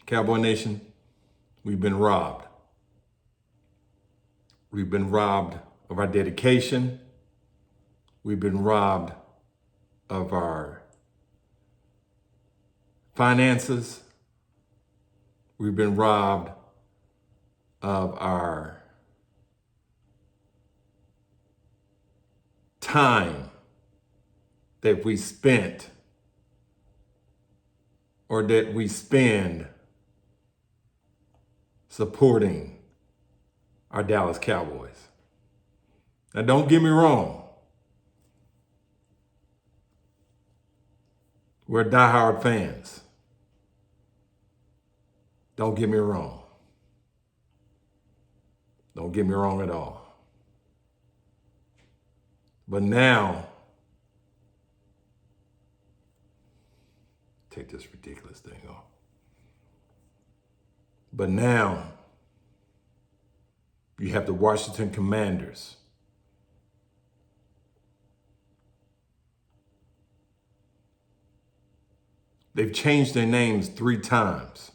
Cowboy Nation, we've been robbed. We've been robbed of our dedication. We've been robbed of our finances. We've been robbed of our time that we spent or that we spend supporting our Dallas Cowboys. Now, don't get me wrong. We're diehard fans. Don't get me wrong. Don't get me wrong at all. But now, take this ridiculous thing off. But now, you have the Washington Commanders. They've changed their names 3 times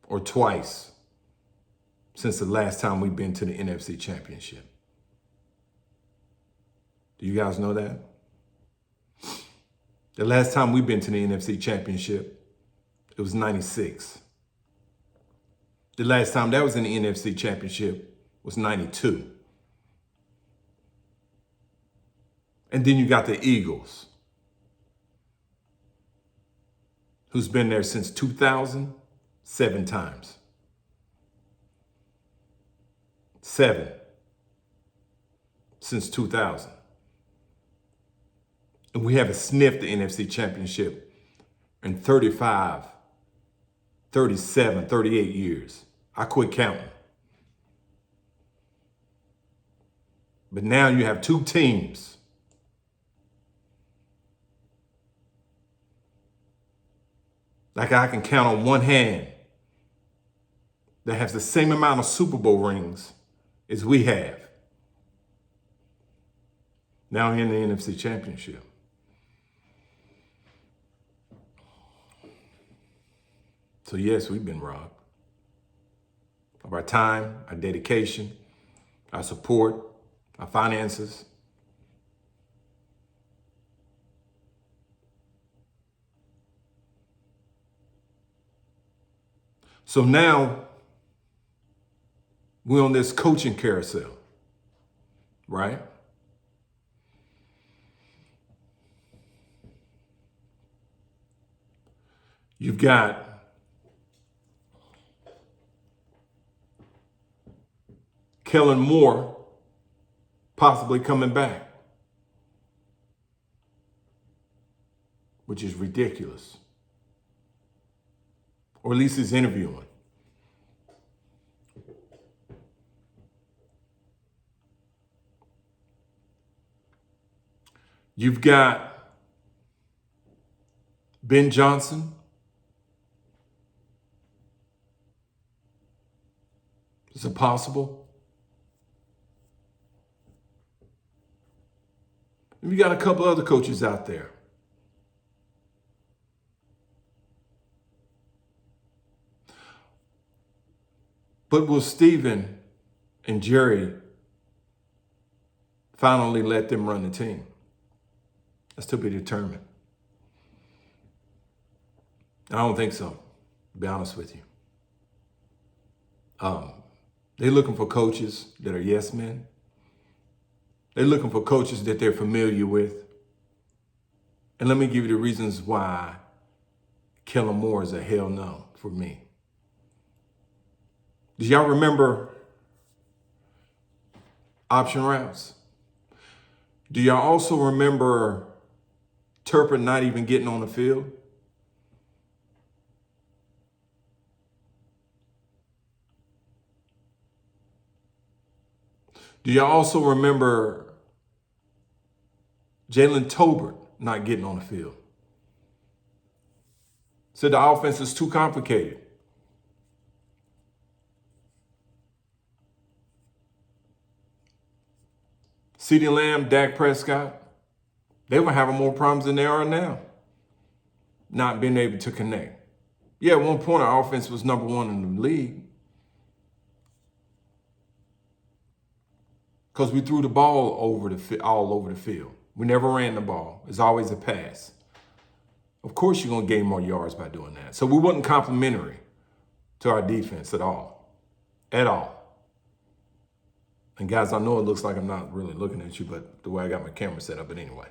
or twice since the last time we've been to the NFC Championship. Do you guys know that? The last time we've been to the NFC Championship, it was 96. The last time that was in the NFC Championship was 92. And then you got the Eagles, who's been there since 2000, 7 times. 7 since 2000. And we haven't sniffed the NFC Championship in 35, 37, 38 years. I quit counting. But now you have 2 teams like I can count on one hand that has the same amount of Super Bowl rings as we have. Now in the NFC Championship. So yes, we've been robbed of our time, our dedication, our support, our finances. So now we're on this coaching carousel, right? You've got Kellen Moore possibly coming back, which is ridiculous. Or at least he's interviewing. You've got Ben Johnson. Is it possible? And you got a couple other coaches out there. But will Steven and Jerry finally let them run the team? That's to be determined. I don't think so, to be honest with you. They're looking for coaches that are yes men. They're looking for coaches that they're familiar with. And let me give you the reasons why Kellen Moore is a hell no for me. Do y'all remember option routes? Do y'all also remember Turpin not even getting on the field? Do y'all also remember Jalen Tolbert not getting on the field? Said the offense is too complicated. CeeDee Lamb, Dak Prescott, they were having more problems than they are now, not being able to connect. Yeah, at one point our offense was number one in the league because we threw the ball all over the field. We never ran the ball. It's always a pass. Of course, you're going to gain more yards by doing that. So we wasn't complimentary to our defense at all. At all. And guys, I know it looks like I'm not really looking at you, but the way I got my camera set up, but anyway.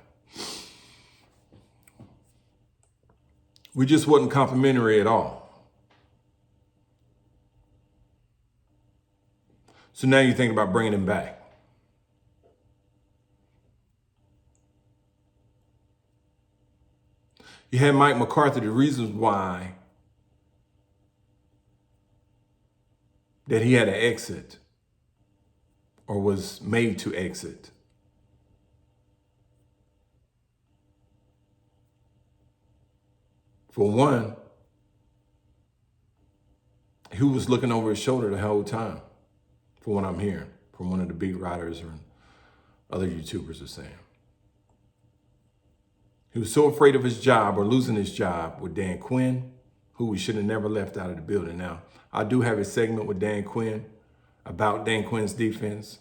We just wasn't complimentary at all. So now you're thinking about bringing him back. You had Mike McCarthy, the reasons why that he had to exit or was made to exit. For one, he was looking over his shoulder the whole time, from what I'm hearing, from one of the beat writers or other YouTubers are saying. He was so afraid of his job or losing his job with Dan Quinn, who we should have never left out of the building. Now, I do have a segment with Dan Quinn about Dan Quinn's defense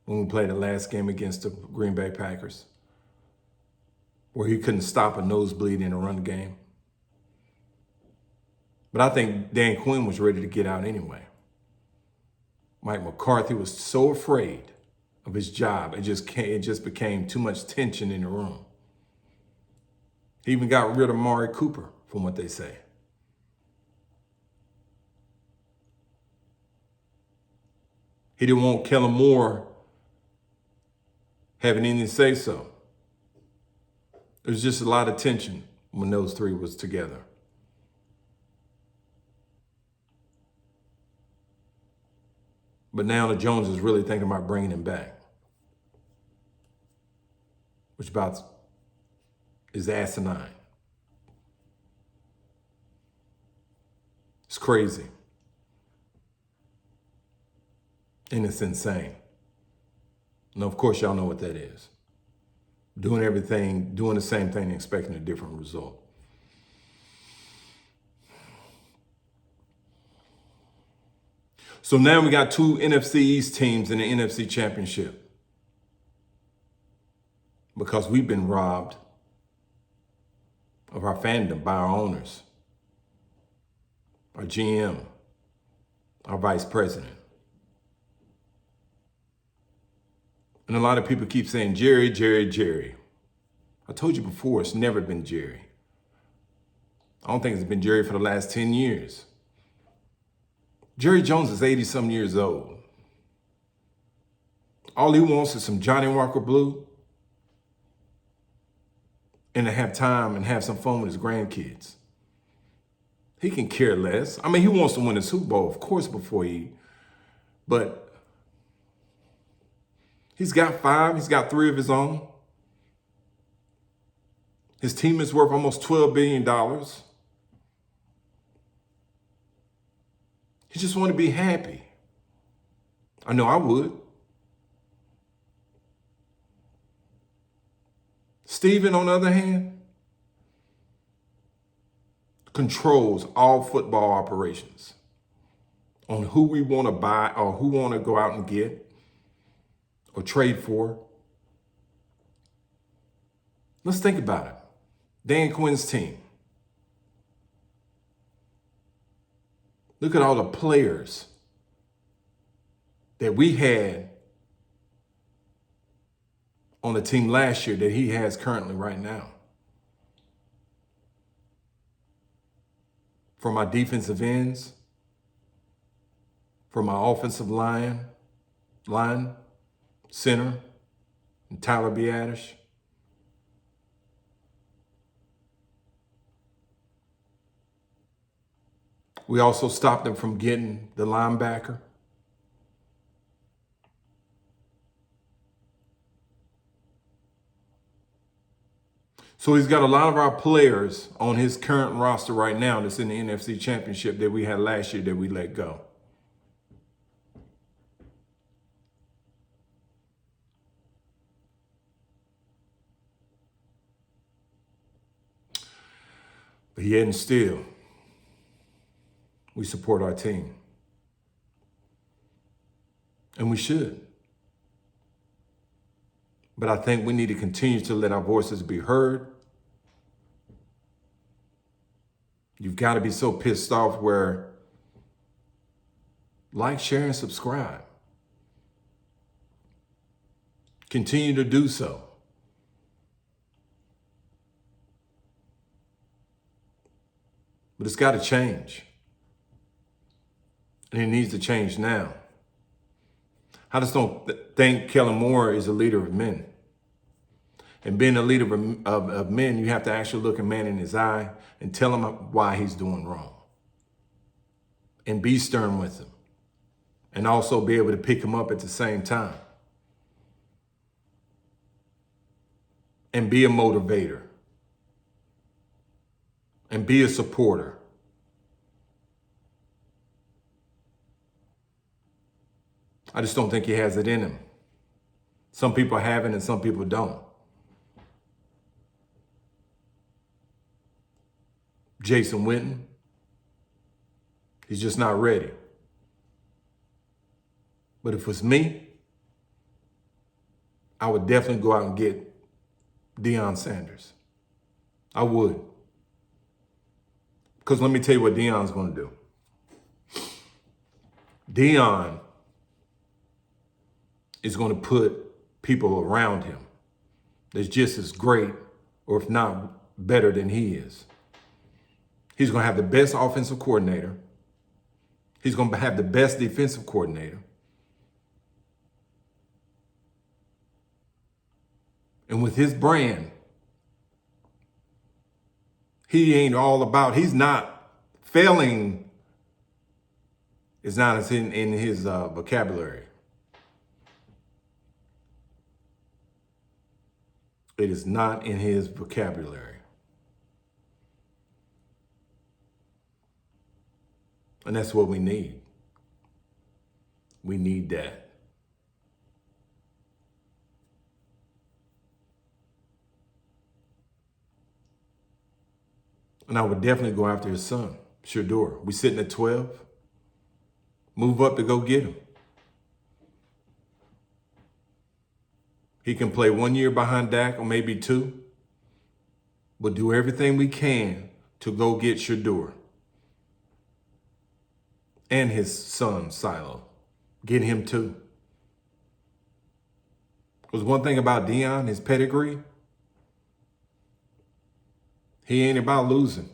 when we played the last game against the Green Bay Packers, where he couldn't stop a nosebleed in a run game. But I think Dan Quinn was ready to get out anyway. Mike McCarthy was so afraid of his job, it just became too much tension in the room. He even got rid of Amari Cooper, from what they say. He didn't want Kellen Moore having anything to say so. There was just a lot of tension when those three was together. But now the Jones is really thinking about bringing him back, which is asinine. It's crazy. And it's insane. And of course, y'all know what that is. Doing everything, doing the same thing, and expecting a different result. So now we got two NFC East teams in the NFC Championship because we've been robbed of our fandom by our owners, our GM, our vice president. And a lot of people keep saying, Jerry, Jerry, Jerry. I told you before, it's never been Jerry. I don't think it's been Jerry for the last 10 years. Jerry Jones is 80-some years old. All he wants is some Johnny Walker Blue and to have time and have some fun with his grandkids. He can care less. I mean, he wants to win the Super Bowl, of course, but he's got 5, he's got 3 of his own. His team is worth almost $12 billion. He just want to be happy. I know I would. Steven, on the other hand, controls all football operations on who we want to buy or who we want to go out and get or trade for. Let's think about it. Dan Quinn's team. Look at all the players that we had on the team last year that he has currently right now. From our defensive ends, from our offensive line, center, and Tyler Biadasz. We also stopped him from getting the linebacker. So he's got a lot of our players on his current roster right now that's in the NFC Championship that we had last year that we let go. But yet and still, We support our team. And we should. But I think we need to continue to let our voices be heard. You've got to be so pissed off where like, share, and subscribe. Continue to do so. But it's got to change. And it needs to change now. I just don't think Kellen Moore is a leader of men. And being a leader of men, you have to actually look a man in his eye and tell him why he's doing wrong. And be stern with him. And also be able to pick him up at the same time. And be a motivator. And be a supporter. I just don't think he has it in him. Some people have it and some people don't. Jason Witten, he's just not ready. But if it was me, I would definitely go out and get Deion Sanders. I would. Because let me tell you what Deion's going to do. Deion is going to put people around him that's just as great, or if not better than he is. He's going to have the best offensive coordinator. He's going to have the best defensive coordinator. And with his brand, he ain't all about, he's not failing. It's not in his vocabulary. It is not in his vocabulary. And that's what we need. We need that. And I would definitely go after his son, Shador. We sitting at 12. Move up to go get him. He can play 1 year behind Dak or maybe 2. But do everything we can to go get Shador. And his son, Silo. Get him too. Because one thing about Deion, his pedigree, he ain't about losing.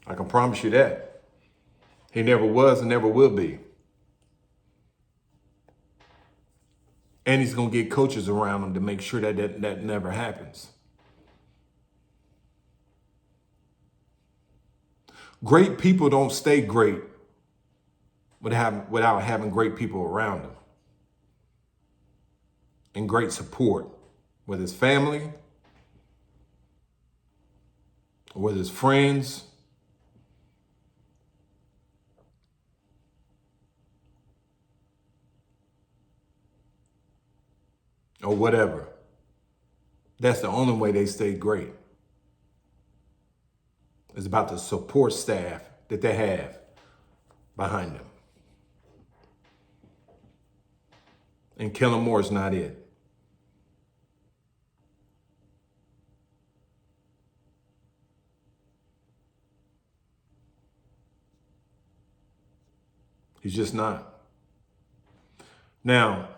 I can promise you that. He never was and never will be. And he's going to get coaches around him to make sure that never happens. Great people don't stay great without having great people around them. And great support, whether it's family, or whether it's friends, or whatever. That's the only way they stay great. It's about the support staff that they have behind them. And Kellen Moore's not it. He's just not. Now,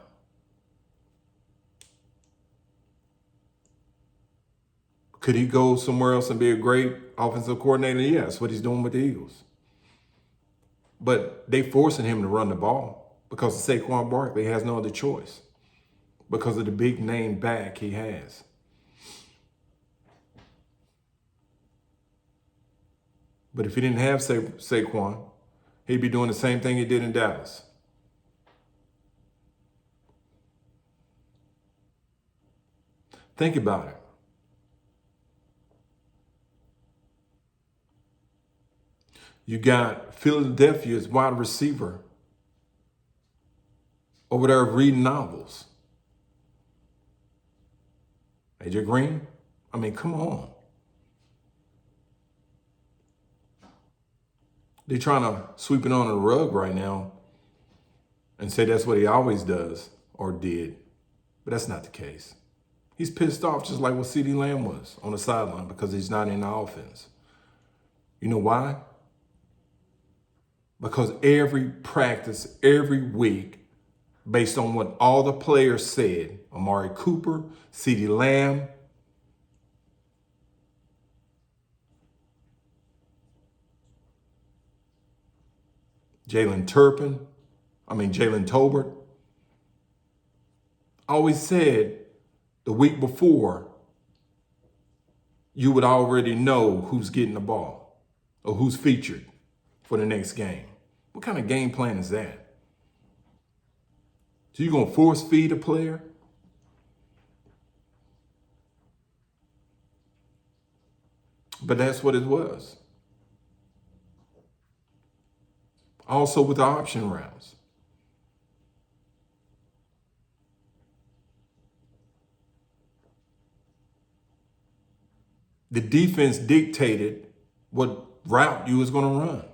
could he go somewhere else and be a great offensive coordinator? Yeah, that's what he's doing with the Eagles. But they forcing him to run the ball because Saquon Barkley has no other choice because of the big name back he has. But if he didn't have Saquon, he'd be doing the same thing he did in Dallas. Think about it. You got Philadelphia's wide receiver over there reading novels. AJ Green? I mean, come on. They're trying to sweep it under the rug right now and say that's what he always does or did. But that's not the case. He's pissed off just like what CeeDee Lamb was on the sideline because he's not in the offense. You know why? Because every practice, every week, based on what all the players said, Amari Cooper, CeeDee Lamb, Jalen Tolbert, always said the week before, you would already know who's getting the ball or who's featured for the next game. What kind of game plan is that? So you're going to force feed a player? But that's what it was. Also with the option rounds. The defense dictated what route you was going to run.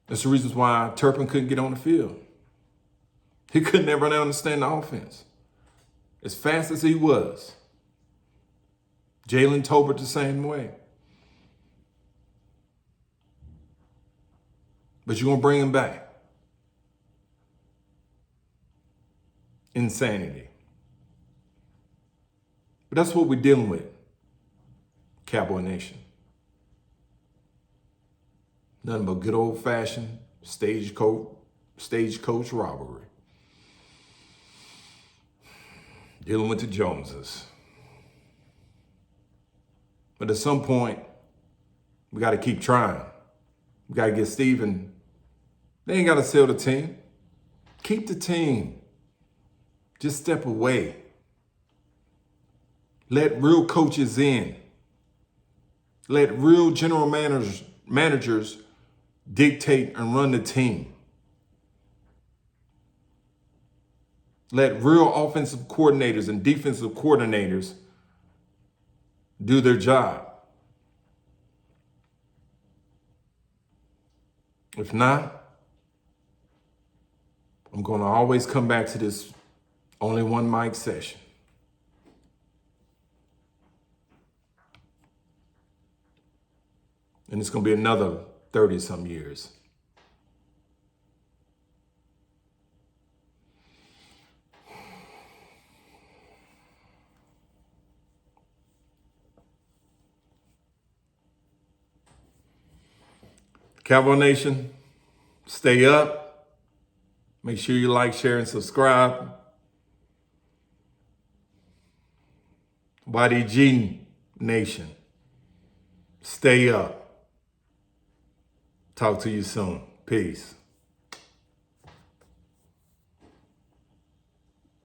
That's the reasons why Turpin couldn't get on the field. He could never understand the offense. As fast as he was. Jalen Tolbert the same way. But you're going to bring him back. Insanity. But that's what we're dealing with, Cowboy Nation. Nothing but good old-fashioned stagecoach robbery. Dealing with the Joneses. But at some point, we got to keep trying. We got to get Steven. They ain't got to sell the team. Keep the team. Just step away. Let real coaches in. Let real general managers dictate and run the team. Let real offensive coordinators and defensive coordinators do their job. If not, I'm going to always come back to this only one mic session. And it's going to be another 30-some years. Cowboy Nation, stay up. Make sure you like, share, and subscribe. YDG Nation, stay up. Talk to you soon. Peace.